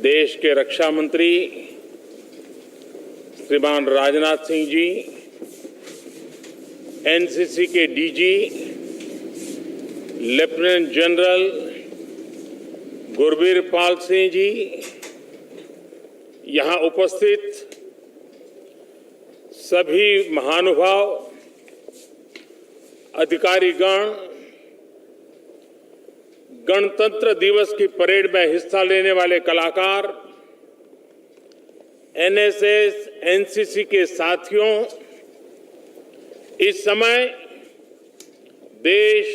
देश के रक्षा मंत्री श्रीमान राजनाथ सिंह जी, एनसीसी के DG lieutenant general Gurbir Pal Singh ji, यहाँ उपस्थित सभी महानुभाव, अधिकारीगण, गणतंत्र दिवस की परेड में हिस्सा लेने वाले कलाकार, एनएसएस, एनसीसी के साथियों, इस समय देश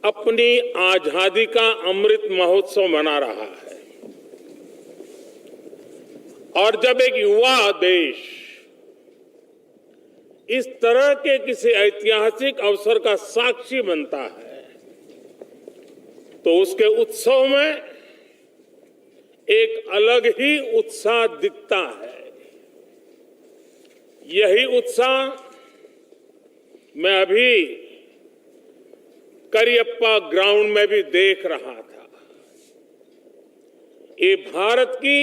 अपनी आजादी का अमृत महोत्सव मना रहा है और जब एक युवा देश इस तरह के किसी ऐतिहासिक अवसर का साक्षी बनता है तो उसके उत्सव में एक अलग ही उत्साह दिखता है। यही उत्साह मैं अभी करियप्पा ग्राउंड में भी देख रहा था। ये भारत की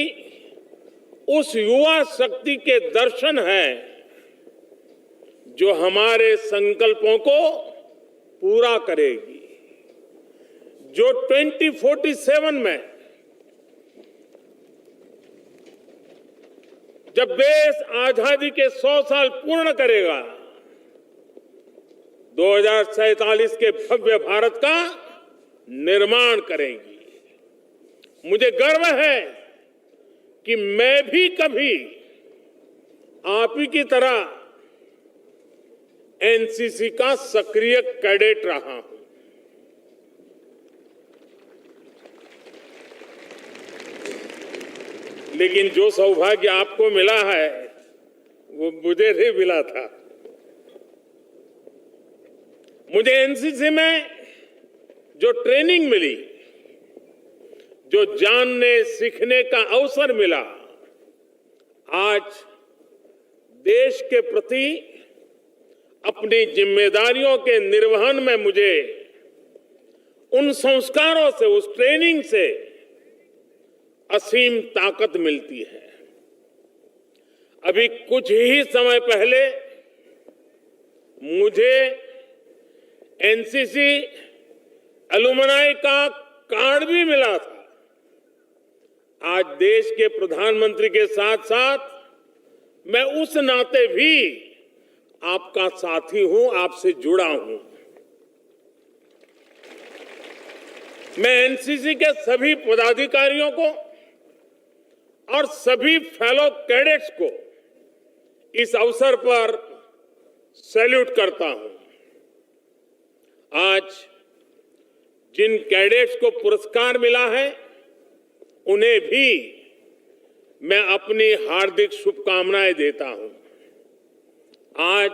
उस युवा शक्ति के दर्शन हैं जो हमारे संकल्पों को पूरा करेगी, जो 2047 में जब देश आजादी के 100 साल पूर्ण करेगा, 2047 के भव्य भारत का निर्माण करेंगी। मुझे गर्व है कि मैं भी कभी आप ही की तरह एनसीसी का सक्रिय कैडेट रहा हूं। लेकिन जो सौभाग्य आपको मिला है वो मुझे नहीं मिला था। मुझे एनसीसी में जो ट्रेनिंग मिली, जो जानने सीखने का अवसर मिला, आज देश के प्रति अपनी जिम्मेदारियों के निर्वहन में मुझे उन संस्कारों से, उस ट्रेनिंग से असीम ताकत मिलती है। अभी कुछ ही समय पहले मुझे एनसीसी एलुमनाई का कार्ड भी मिला था। आज देश के प्रधानमंत्री के साथ साथ मैं उस नाते भी आपका साथी हूं, आपसे जुड़ा हूं। मैं एनसीसी के सभी पदाधिकारियों को और सभी फेलो कैडेट्स को इस अवसर पर सैल्यूट करता हूं। आज जिन कैडेट्स को पुरस्कार मिला है उन्हें भी मैं अपनी हार्दिक शुभकामनाएं देता हूं। आज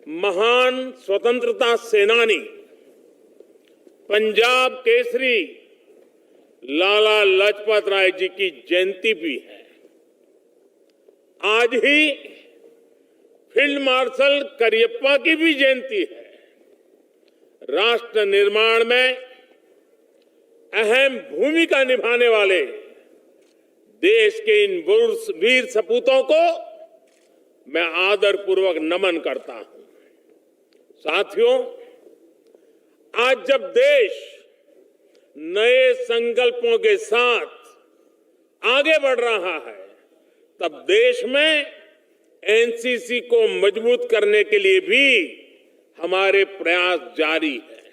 महान स्वतंत्रता सेनानी, पंजाब केसरी लाला लाजपत राय जी की जयंती भी है। आज ही फील्ड मार्शल करियप्पा की भी जयंती है। राष्ट्र निर्माण में अहम भूमिका निभाने वाले देश के इन वीर सपूतों को मैं आदरपूर्वक नमन करता हूं। साथियों, आज जब देश नए संकल्पों के साथ आगे बढ़ रहा है, तब देश में एनसीसी को मजबूत करने के लिए भी हमारे प्रयास जारी है।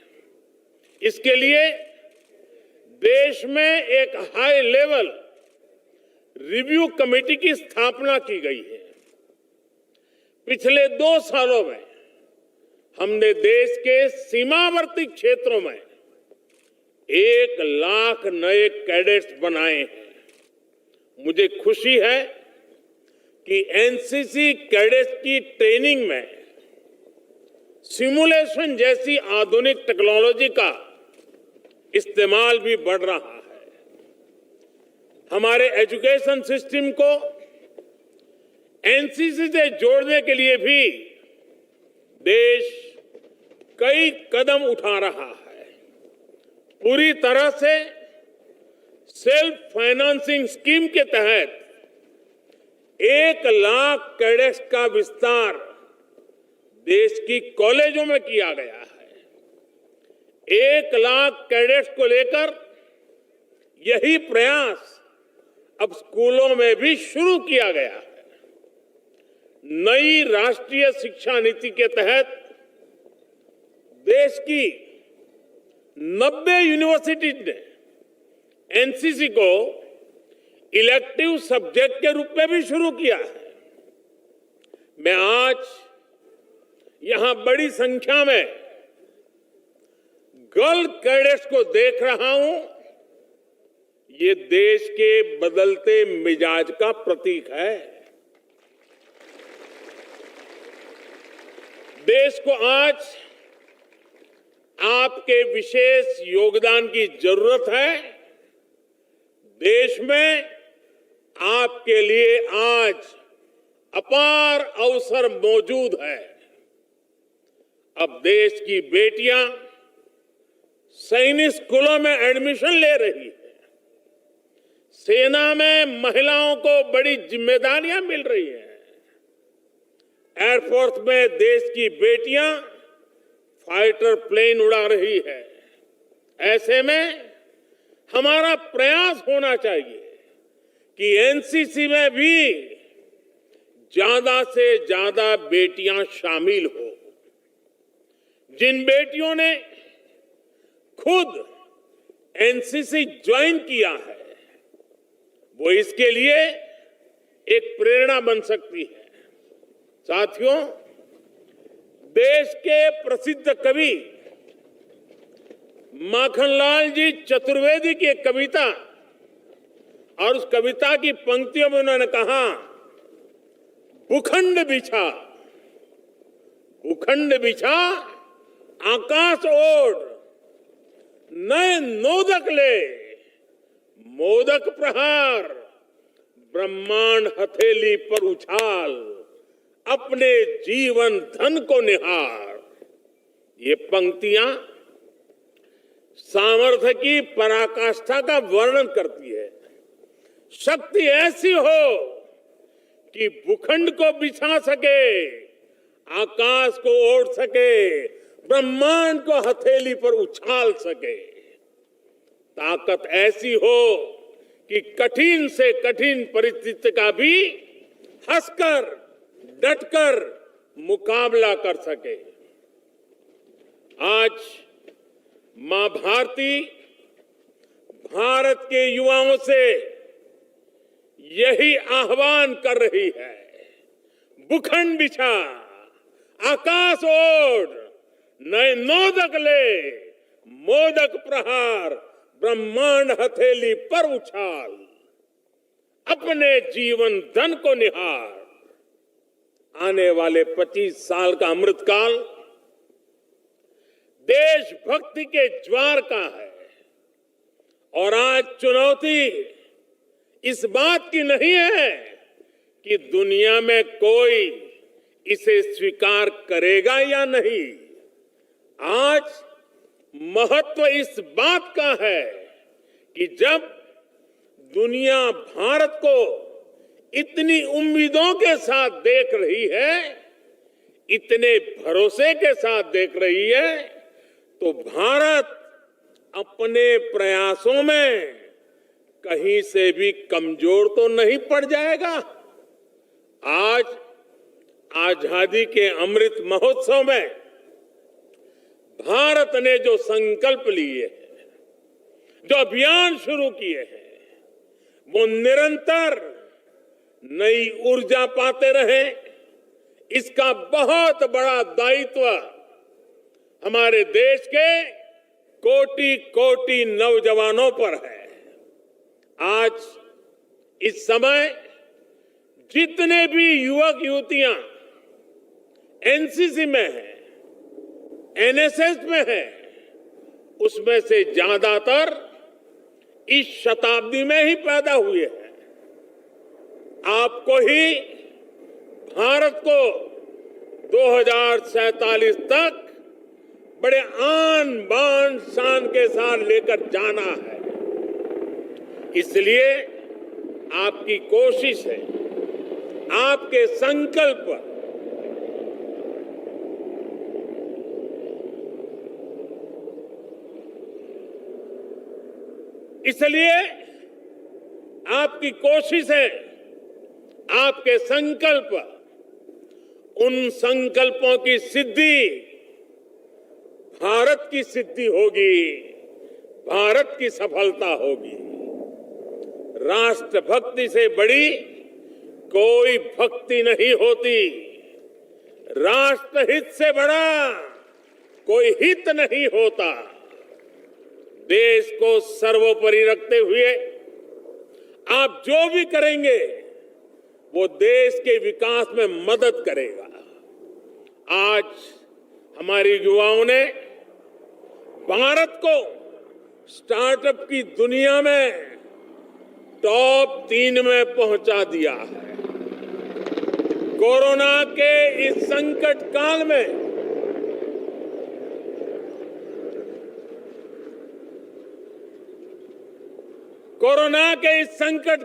इसके लिए देश में एक हाई लेवल रिव्यू कमेटी की स्थापना की गई है। पिछले 2 सालों में हमने देश के सीमावर्ती क्षेत्रों में 1 लाख नए कैडेट्स बनाए हैं। मुझे खुशी है कि एनसीसी कैडेट्स की ट्रेनिंग में सिमुलेशन जैसी आधुनिक टेक्नोलॉजी का इस्तेमाल भी बढ़ रहा है। हमारे एजुकेशन सिस्टम को एनसीसी से जोड़ने के लिए भी देश कई कदम उठा रहा है। पूरी तरह से सेल्फ फाइनेंसिंग स्कीम के तहत 1,00,000 कैडेट्स का विस्तार देश की कॉलेजों में किया गया है। 1,00,000 कैडेट्स को लेकर यही प्रयास अब स्कूलों में भी शुरू किया गया है। नई राष्ट्रीय शिक्षा नीति के तहत देश की 90 यूनिवर्सिटीज ने एनसीसी को इलेक्टिव सब्जेक्ट के रूप में भी शुरू किया है। मैं आज यहां बड़ी संख्या में गर्ल कैडेट्स को देख रहा हूं। ये देश के बदलते मिजाज का प्रतीक है। देश को आज आपके विशेष योगदान की जरूरत है। देश में आपके लिए आज अपार अवसर मौजूद है। अब देश की बेटियां सैनिक स्कूलों में एडमिशन ले रही है। सेना में महिलाओं को बड़ी जिम्मेदारियां मिल रही हैं। एयरफोर्स में देश की बेटियां फाइटर प्लेन उड़ा रही है। ऐसे में हमारा प्रयास होना चाहिए कि एनसीसी में भी ज्यादा से ज्यादा बेटियां शामिल हो। जिन बेटियों ने खुद एनसीसी ज्वाइन किया है, वो इसके लिए एक प्रेरणा बन सकती है। साथियों, देश के प्रसिद्ध कवि माखनलाल जी चतुर्वेदी की एक कविता, और उस कविता की पंक्तियों में उन्होंने कहा, भूखंड बिछा, भूखंड बिछा आकाश ओढ़, नए नोदक ले, मोदक प्रहार, ब्रह्मांड हथेली पर उछाल, अपने जीवन धन को निहार। ये पंक्तियां सामर्थ्य की पराकाष्ठा का वर्णन करती है। शक्ति ऐसी हो कि भूखंड को बिछा सके, आकाश को ओढ़ सके, ब्रह्मांड को हथेली पर उछाल सके। ताकत ऐसी हो कि कठिन से कठिन परिस्थिति का भी हंसकर डटकर मुकाबला कर सके। आज मां भारती भारत के युवाओं से यही आह्वान कर रही है, भूखंड बिछा, आकाश ओढ़, नए नोदक ले, मोदक प्रहार, ब्रह्मांड हथेली पर उछाल, अपने जीवन धन को निहार। आने वाले 25 साल का अमृतकाल देशभक्ति के ज्वार का है। और आज चुनौती इस बात की नहीं है कि दुनिया में कोई इसे स्वीकार करेगा या नहीं। आज महत्व इस बात का है कि जब दुनिया भारत को इतनी उम्मीदों के साथ देख रही है, इतने भरोसे के साथ देख रही है, तो भारत अपने प्रयासों में कहीं से भी कमजोर तो नहीं पड़ जाएगा। आज आजादी के अमृत महोत्सव में भारत ने जो संकल्प लिए हैं, जो अभियान शुरू किए हैं, वो निरंतर नई ऊर्जा पाते रहे। इसका बहुत बड़ा दायित्व हमारे देश के कोटि कोटि नौजवानों पर है। आज इस समय जितने भी युवक युवतियां एनसीसी में हैं, एनएसएस में हैं, उसमें से ज्यादातर इस शताब्दी में ही पैदा हुए हैं। आपको ही भारत को 2047 तक बड़े आन बान शान के साथ लेकर जाना है। इसलिए आपकी कोशिश है, आपके संकल्प इसलिए आपकी कोशिश है, आपके संकल्प, उन संकल्पों की सिद्धि भारत की सिद्धि होगी, भारत की सफलता होगी। राष्ट्रभक्ति से बड़ी कोई भक्ति नहीं होती, राष्ट्रहित से बड़ा कोई हित नहीं होता। देश को सर्वोपरि रखते हुए आप जो भी करेंगे वो देश के विकास में मदद करेगा। आज हमारे युवाओं ने भारत को स्टार्टअप की दुनिया में टॉप 3 में पहुंचा दिया है। कोरोना के इस संकट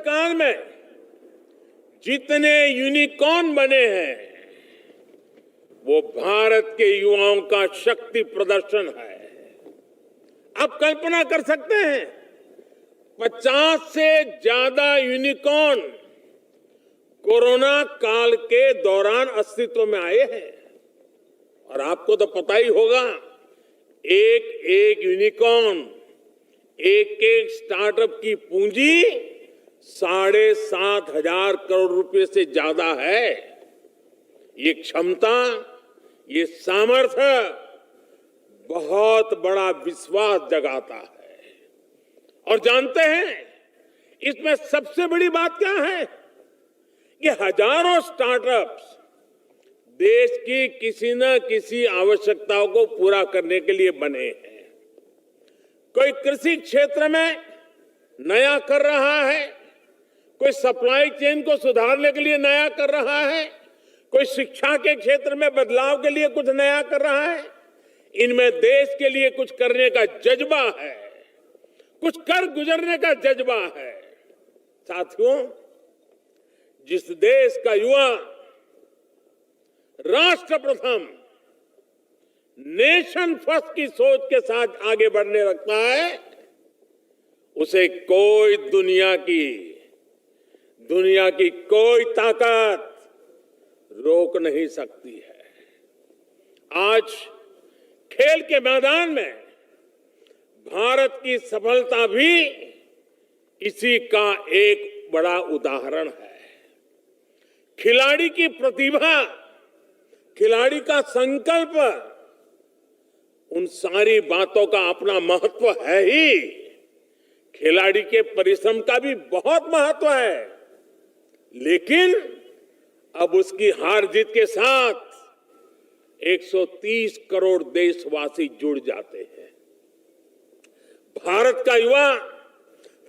काल में जितने यूनिकॉर्न बने हैं वो भारत के युवाओं का शक्ति प्रदर्शन है। आप कल्पना कर सकते हैं 50 से ज्यादा यूनिकॉर्न कोरोना काल के दौरान अस्तित्व में आए हैं। और आपको तो पता ही होगा, एक एक यूनिकॉर्न, एक एक स्टार्टअप की पूंजी 7,500 करोड़ रुपए से ज्यादा है। ये क्षमता, ये सामर्थ्य बहुत बड़ा विश्वास जगाता है। और जानते हैं इसमें सबसे बड़ी बात क्या है कि हजारों स्टार्टअप्स देश की किसी न किसी आवश्यकताओं को पूरा करने के लिए बने हैं। कोई कृषि क्षेत्र में नया कर रहा है, कोई सप्लाई चेन को सुधारने के लिए नया कर रहा है, कोई शिक्षा के क्षेत्र में बदलाव के लिए कुछ नया कर रहा है। इनमें देश के लिए कुछ करने का जज्बा है, कुछ कर गुजरने का जज्बा है। साथियों, जिस देश का युवा राष्ट्र प्रथम, नेशन फर्स्ट की सोच के साथ आगे बढ़ने लगता है, उसे कोई दुनिया की कोई ताकत रोक नहीं सकती है। आज खेल के मैदान में भारत की सफलता भी इसी का एक बड़ा उदाहरण है। खिलाड़ी की प्रतिभा, खिलाड़ी का संकल्प, उन सारी बातों का अपना महत्व है ही। खिलाड़ी के परिश्रम का भी बहुत महत्व है, लेकिन अब उसकी हार जीत के साथ 130 करोड़ देशवासी जुड़ जाते हैं। भारत का युवा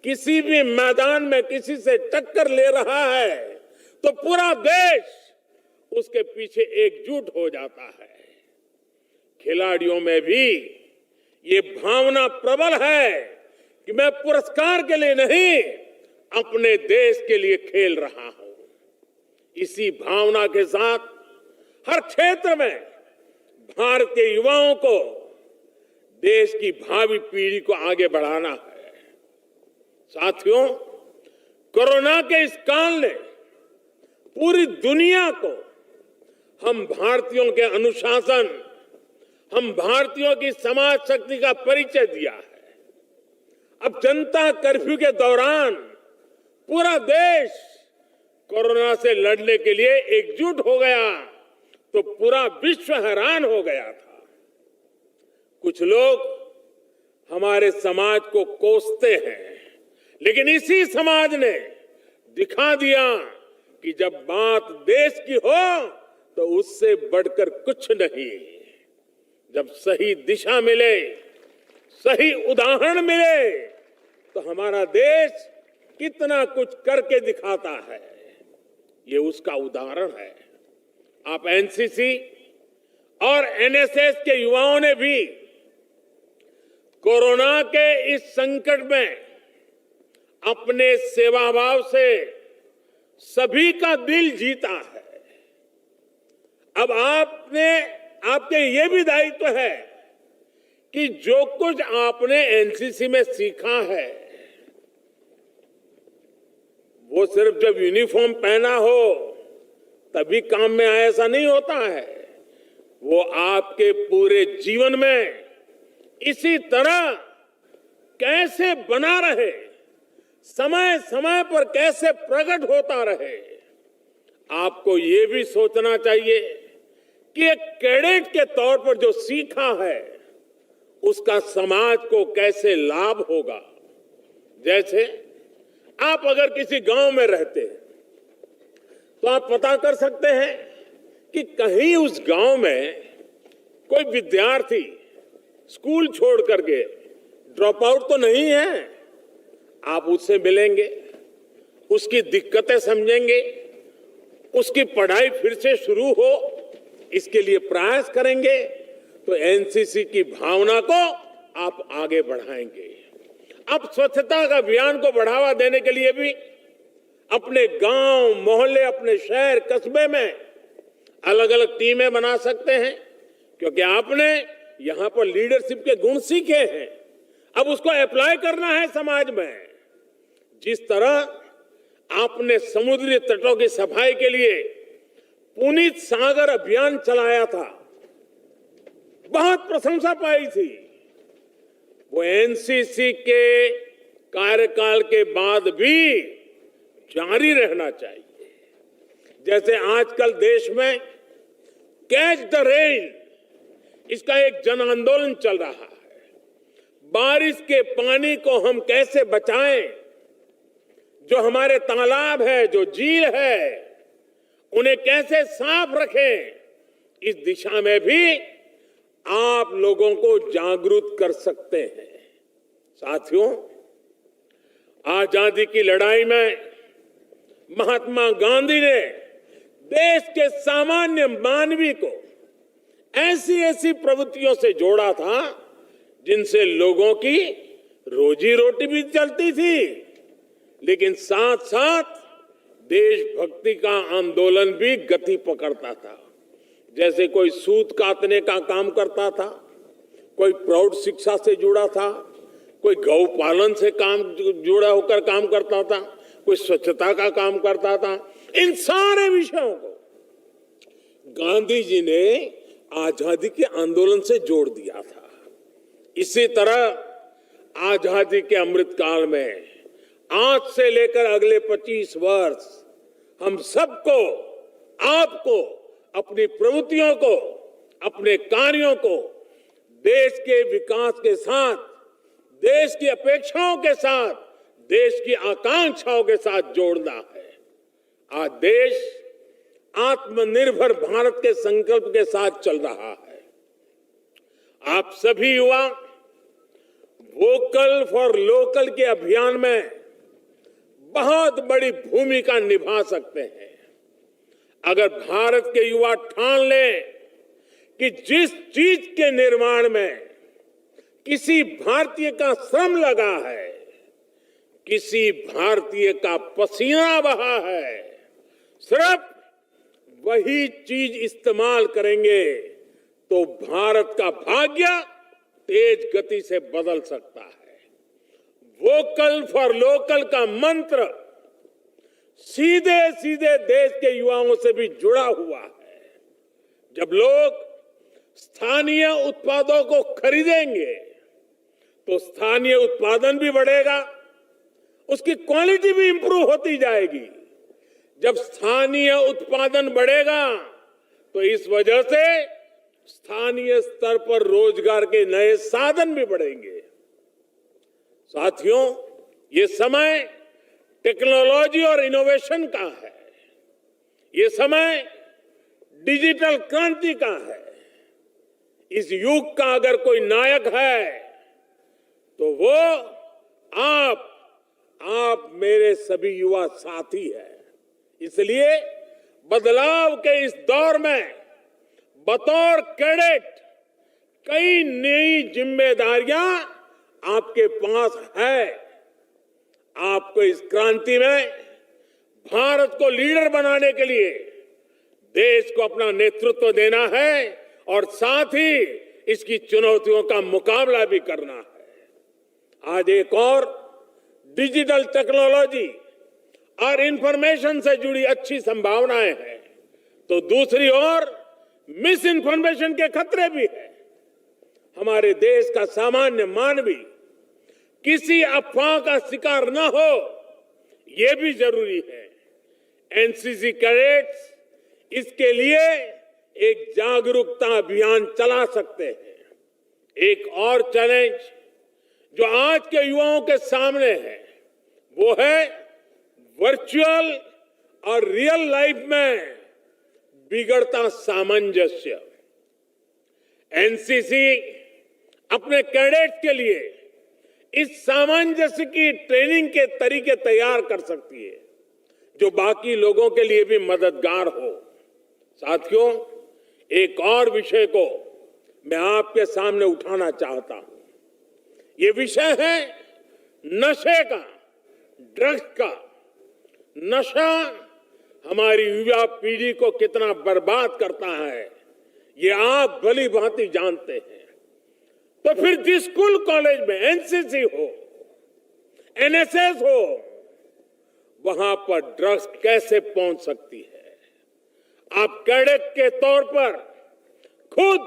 किसी भी मैदान में किसी से टक्कर ले रहा है तो पूरा देश उसके पीछे एकजुट हो जाता है। खिलाड़ियों में भी ये भावना प्रबल है कि मैं पुरस्कार के लिए नहीं, अपने देश के लिए खेल रहा हूं। इसी भावना के साथ हर क्षेत्र में भारत के युवाओं को, देश की भावी पीढ़ी को आगे बढ़ाना है। साथियों, कोरोना के इस काल ने पूरी दुनिया को हम भारतीयों के अनुशासन, हम भारतीयों की समाज शक्ति का परिचय दिया है। अब जनता कर्फ्यू के दौरान पूरा देश कोरोना से लड़ने के लिए एकजुट हो गया तो पूरा विश्व हैरान हो गया था। कुछ लोग हमारे समाज को कोसते हैं, लेकिन इसी समाज ने दिखा दिया कि जब बात देश की हो तो उससे बढ़कर कुछ नहीं। जब सही दिशा मिले, सही उदाहरण मिले, तो हमारा देश कितना कुछ करके दिखाता है। ये उसका उदाहरण है। आप एनसीसी और एनएसएस के युवाओं ने भी कोरोना के इस संकट में अपने सेवा भाव से सभी का दिल जीता है। अब आपके ये भी दायित्व है कि जो कुछ आपने एनसीसी में सीखा है वो सिर्फ जब यूनिफॉर्म पहना हो तभी काम में आए, ऐसा नहीं होता है। वो आपके पूरे जीवन में इसी तरह कैसे बना रहे, समय समय पर कैसे प्रकट होता रहे। आपको ये भी सोचना चाहिए कि एक कैडेट के तौर पर जो सीखा है उसका समाज को कैसे लाभ होगा। जैसे आप अगर किसी गांव में रहते हैं तो आप पता कर सकते हैं कि कहीं उस गांव में कोई विद्यार्थी स्कूल छोड़ करके ड्रॉप आउट तो नहीं है। आप उससे मिलेंगे, उसकी दिक्कतें समझेंगे, उसकी पढ़ाई फिर से शुरू हो इसके लिए प्रयास करेंगे तो एनसीसी की भावना को आप आगे बढ़ाएंगे। अब स्वच्छता का अभियान को बढ़ावा देने के लिए भी अपने गांव, मोहल्ले, अपने शहर, कस्बे में अलग अलग टीमें बना सकते हैं, क्योंकि आपने यहां पर लीडरशिप के गुण सीखे हैं। अब उसको अप्लाई करना है समाज में। जिस तरह आपने समुद्री तटों की सफाई के लिए पुनीत सागर अभियान चलाया था, बहुत प्रशंसा पाई थी, वो एनसीसी के कार्यकाल के बाद भी जारी रहना चाहिए। जैसे आजकल देश में कैच द रेन, इसका एक जन आंदोलन चल रहा है। बारिश के पानी को हम कैसे बचाएं, जो हमारे तालाब है, जो झील है, उन्हें कैसे साफ रखें, इस दिशा में भी आप लोगों को जागरूक कर सकते हैं। साथियों, आजादी की लड़ाई में महात्मा गांधी ने देश के सामान्य मानवी को ऐसी ऐसी प्रवृत्तियों से जोड़ा था जिनसे लोगों की रोजी रोटी भी चलती थी, लेकिन साथ साथ देशभक्ति का आंदोलन भी गति पकड़ता था। जैसे कोई सूत काटने का काम करता था, कोई प्रौढ़ शिक्षा से जुड़ा था, कोई गौ पालन से जुड़ा होकर काम करता था, कोई स्वच्छता का काम करता था। इन सारे विषयों को गांधी जी ने आजादी के आंदोलन से जोड़ दिया था। इसी तरह आजादी के अमृत काल में आज से लेकर अगले 25 वर्ष हम सबको, आपको, अपनी प्रवृत्तियों को, अपने कार्यों को देश के विकास के साथ, देश की अपेक्षाओं के साथ, देश की आकांक्षाओं के साथ जोड़ना है। आज देश आत्मनिर्भर भारत के संकल्प के साथ चल रहा है। आप सभी युवा वोकल फॉर लोकल के अभियान में बहुत बड़ी भूमिका निभा सकते हैं। अगर भारत के युवा ठान लें कि जिस चीज के निर्माण में किसी भारतीय का श्रम लगा है, किसी भारतीय का पसीना बहा है, सिर्फ वही चीज इस्तेमाल करेंगे तो भारत का भाग्य तेज गति से बदल सकता है। वोकल फॉर लोकल का मंत्र सीधे सीधे देश के युवाओं से भी जुड़ा हुआ है। जब लोग स्थानीय उत्पादों को खरीदेंगे तो स्थानीय उत्पादन भी बढ़ेगा, उसकी क्वालिटी भी इंप्रूव होती जाएगी। जब स्थानीय उत्पादन बढ़ेगा तो इस वजह से स्थानीय स्तर पर रोजगार के नए साधन भी बढ़ेंगे। साथियों, ये समय टेक्नोलॉजी और इनोवेशन का है, ये समय डिजिटल क्रांति का है। इस युग का अगर कोई नायक है तो वो आप मेरे सभी युवा साथी हैं। इसलिए बदलाव के इस दौर में बतौर कैडेट कई नई जिम्मेदारियां आपके पास है। आपको इस क्रांति में भारत को लीडर बनाने के लिए देश को अपना नेतृत्व देना है और साथ ही इसकी चुनौतियों का मुकाबला भी करना है। आज एक और डिजिटल टेक्नोलॉजी और इंफॉर्मेशन से जुड़ी अच्छी संभावनाएं हैं, तो दूसरी ओर मिस इन्फॉर्मेशन के खतरे भी हैं। हमारे देश का सामान्य मानवी किसी अफवाह का शिकार न हो, ये भी जरूरी है। एनसीसी कैडेट्स इसके लिए एक जागरूकता अभियान चला सकते हैं। एक और चैलेंज जो आज के युवाओं के सामने है वो है वर्चुअल और रियल लाइफ में बिगड़ता सामंजस्य। एनसीसी अपने कैडेट्स के लिए इस सामंजस्य की ट्रेनिंग के तरीके तैयार कर सकती है जो बाकी लोगों के लिए भी मददगार हो। साथियों, एक और विषय को मैं आपके सामने उठाना चाहता हूं। ये विषय है नशे का, ड्रग्स का। नशा हमारी युवा पीढ़ी को कितना बर्बाद करता है ये आप भली भांति जानते हैं। तो फिर जिस स्कूल कॉलेज में एनसीसी हो, एनएसएस हो, वहां पर ड्रग्स कैसे पहुंच सकती है? आप कैडेट के तौर पर खुद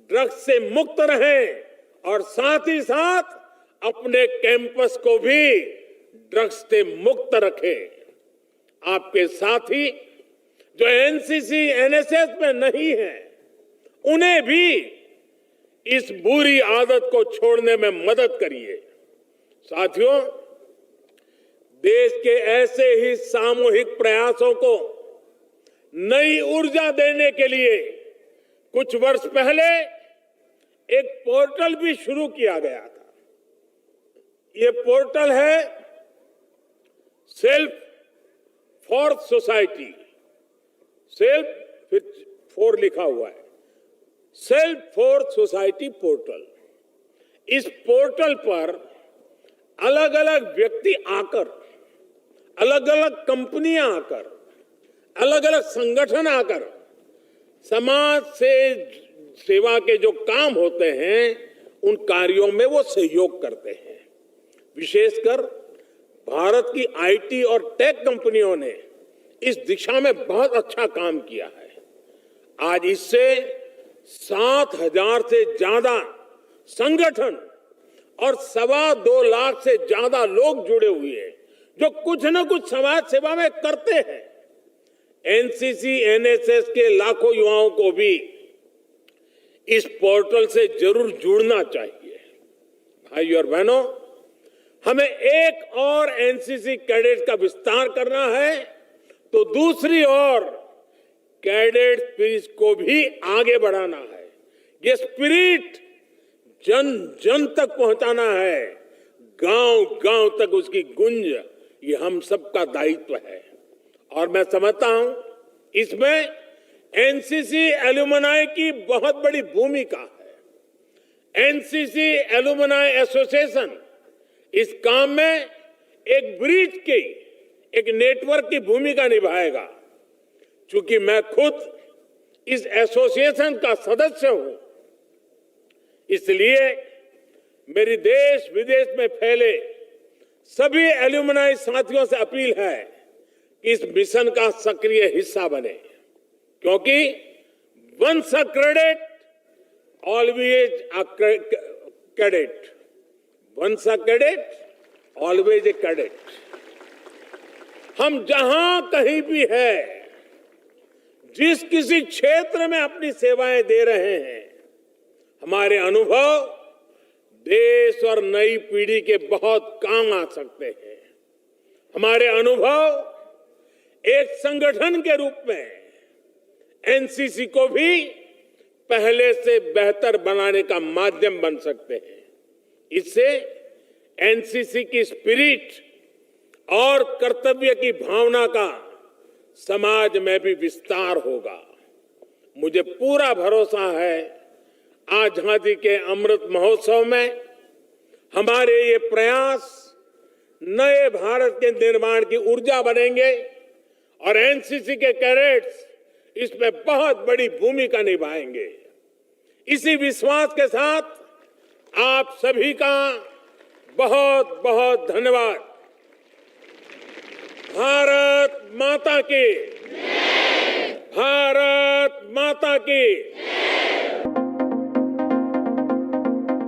ड्रग्स से मुक्त रहें और साथ ही साथ अपने कैंपस को भी ड्रग्स से मुक्त रखें। आपके साथी जो एनसीसी, एनएसएस में नहीं है, उन्हें भी इस बुरी आदत को छोड़ने में मदद करिए। साथियों, देश के ऐसे ही सामूहिक प्रयासों को नई ऊर्जा देने के लिए कुछ वर्ष पहले एक पोर्टल भी शुरू किया गया था। ये पोर्टल है सेल्फ फॉर सोसाइटी। सेल्फ फिर 4 लिखा हुआ है, सेल्फ फॉर सोसाइटी पोर्टल। इस पोर्टल पर अलग अलग व्यक्ति आकर, अलग अलग कंपनियां आकर, अलग अलग संगठन आकर समाज से सेवा के जो काम होते हैं उन कार्यों में वो सहयोग करते हैं। विशेषकर भारत की आईटी और टेक कंपनियों ने इस दिशा में बहुत अच्छा काम किया है। आज इससे 7,000 से ज्यादा संगठन और 2.25 लाख से ज्यादा लोग जुड़े हुए हैं जो कुछ न कुछ समाज सेवा में करते हैं। एनसीसी, एनएसएस के लाखों युवाओं को भी इस पोर्टल से जरूर जुड़ना चाहिए। भाइयों और बहनों, हमें एक और एनसीसी कैडेट का विस्तार करना है, तो दूसरी ओर कैडेट स्पिरिट को भी आगे बढ़ाना है। ये स्पिरिट जन जन तक पहुंचाना है, गांव गांव तक उसकी गुंज, ये हम सबका दायित्व है। और मैं समझता हूं इसमें एनसीसी एलुमनाई की बहुत बड़ी भूमिका है। एनसीसी एलुमनाई एसोसिएशन इस काम में एक ब्रिज की, एक नेटवर्क की भूमिका निभाएगा। चूंकि मैं खुद इस एसोसिएशन का सदस्य हूं, इसलिए मेरी देश विदेश में फैले सभी एल्यूमनाई साथियों से अपील है कि इस मिशन का सक्रिय हिस्सा बने, क्योंकि once a cadet always a cadet, once a cadet always a cadet. हम जहां कहीं भी है, जिस किसी क्षेत्र में अपनी सेवाएं दे रहे हैं, हमारे अनुभव देश और नई पीढ़ी के बहुत काम आ सकते हैं। हमारे अनुभव एक संगठन के रूप में एनसीसी को भी पहले से बेहतर बनाने का माध्यम बन सकते हैं। इससे एनसीसी की स्पिरिट और कर्तव्य की भावना का समाज में भी विस्तार होगा। मुझे पूरा भरोसा है आजादी के अमृत महोत्सव में हमारे ये प्रयास नए भारत के निर्माण की ऊर्जा बनेंगे और एनसीसी के कैडेट्स इसमें बहुत बड़ी भूमिका निभाएंगे। इसी विश्वास के साथ आप सभी का बहुत बहुत धन्यवाद। भारत माता की, भारत माता की।